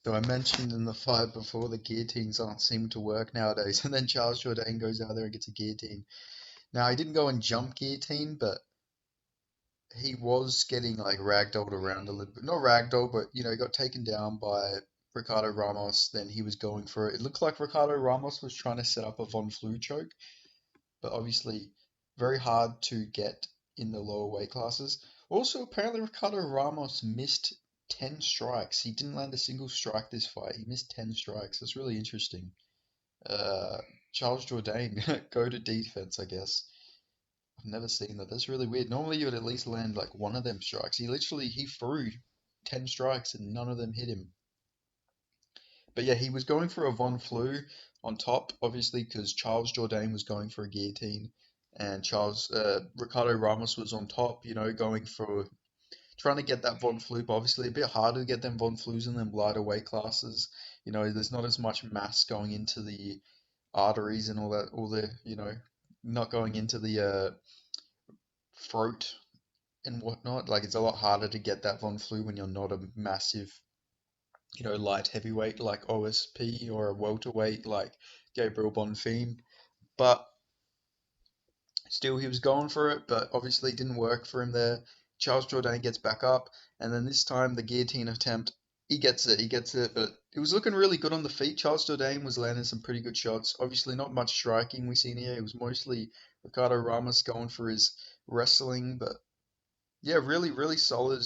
So I mentioned in the fight before the guillotines aren't seeming to work nowadays, and then Charles Jourdain goes out there and gets a guillotine. Now he didn't go and jump guillotine, but he was getting like ragdolled around a little bit. Not ragdoll, but he got taken down by Ricardo Ramos. Then he was going for it. It looked like Ricardo Ramos was trying to set up a Von Flue choke, but obviously very hard to get in the lower weight classes. Also, apparently Ricardo Ramos missed 10 strikes. He didn't land a single strike this fight. He missed 10 strikes. That's really interesting. Uh, Charles Jourdain, go to defense, I guess. I've never seen that. That's really weird. Normally you would at least land like one of them strikes. He threw 10 strikes and none of them hit him. But yeah, he was going for a Von Flue on top, obviously, because Charles Jourdain was going for a guillotine, and Ricardo Ramos was on top, going for trying to get that Von Flue. But obviously, a bit harder to get them Von Flues in them lighter weight classes. There's not as much mass going into the arteries and all that, not going into the throat and whatnot. Like it's a lot harder to get that Von Flue when you're not a massive light heavyweight like OSP or a welterweight like Gabriel Bonfim. But still, he was going for it, but obviously it didn't work for him there. Charles Jourdain gets back up, and then this time the guillotine attempt, he gets it, but it was looking really good on the feet. Charles Jourdain was landing some pretty good shots. Obviously, not much striking we seen here. It was mostly Ricardo Ramos going for his wrestling, but yeah, really, really solid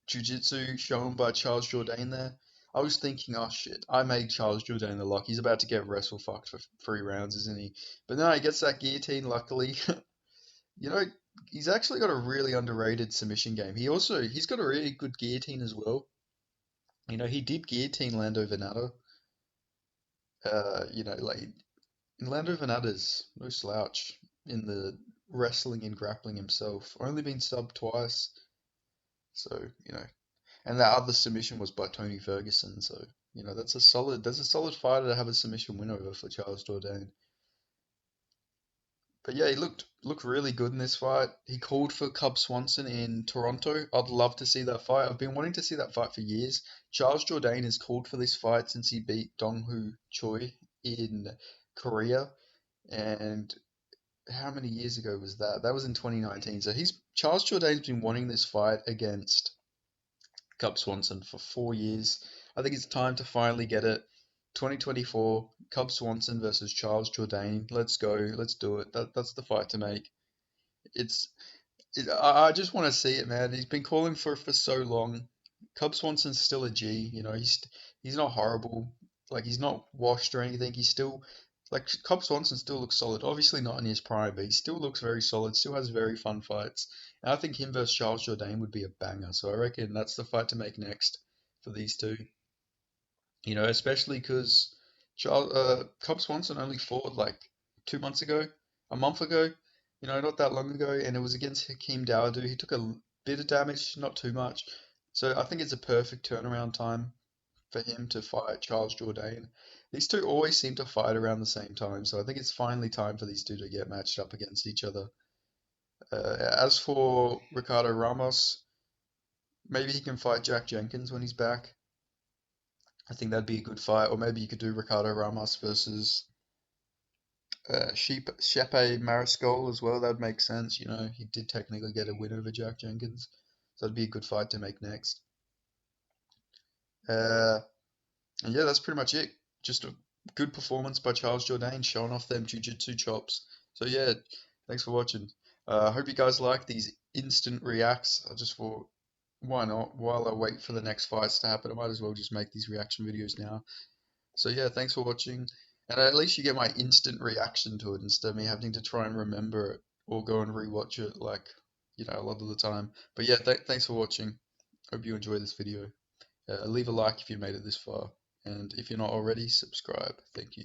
jiu-jitsu shown by Charles Jourdain there. I was thinking, oh shit, I made Charles Jourdain the lock. He's about to get wrestle fucked for 3 rounds, isn't he? But no, he gets that guillotine, luckily. You know, he's actually got a really underrated submission game. He's got a really good guillotine as well. He did guillotine Lando Venata. Like Lando Venata's no slouch in the wrestling and grappling himself. Only been subbed twice. So, and that other submission was by Tony Ferguson. So, that's a solid fighter to have a submission win over for Charles Jourdain. But yeah, he looked really good in this fight. He called for Cub Swanson in Toronto. I'd love to see that fight. I've been wanting to see that fight for years. Charles Jourdain has called for this fight since he beat Dong-Hoo Choi in Korea. And how many years ago was that? That was in 2019. So Charles Jourdain's been wanting this fight against Cub Swanson for 4 years. I think it's time to finally get it. 2024, Cub Swanson versus Charles Jourdain. Let's go. Let's do it. That's the fight to make. It's I just want to see it, man. He's been calling for it for so long. Cub Swanson's still a G. He's not horrible. Like he's not washed or anything. He's still like Cub Swanson still looks solid. Obviously not in his prime, but he still looks very solid. Still has very fun fights. And I think him versus Charles Jourdain would be a banger. So I reckon that's the fight to make next for these two. Especially because Cub Swanson only fought like 2 months ago, a month ago, not that long ago, and it was against Hakeem Dawodu. He took a bit of damage, not too much. So I think it's a perfect turnaround time for him to fight Charles Jourdain. These two always seem to fight around the same time, so I think it's finally time for these two to get matched up against each other. As for Ricardo Ramos, maybe he can fight Jack Jenkins when he's back. I think that'd be a good fight. Or maybe you could do Ricardo Ramos versus Shepe Mariscal as well. That'd make sense. He did technically get a win over Jack Jenkins. So that'd be a good fight to make next. Uh, and yeah, that's pretty much it. Just a good performance by Charles Jourdain showing off them jiu-jitsu chops. So yeah, thanks for watching. I hope you guys like these instant reacts. I just thought, why not? While I wait for the next fights to happen, I might as well just make these reaction videos now. So yeah, thanks for watching. And at least you get my instant reaction to it instead of me having to try and remember it or go and rewatch it like, a lot of the time. But yeah, thanks for watching. Hope you enjoy this video. Leave a like if you made it this far. And if you're not already, subscribe. Thank you.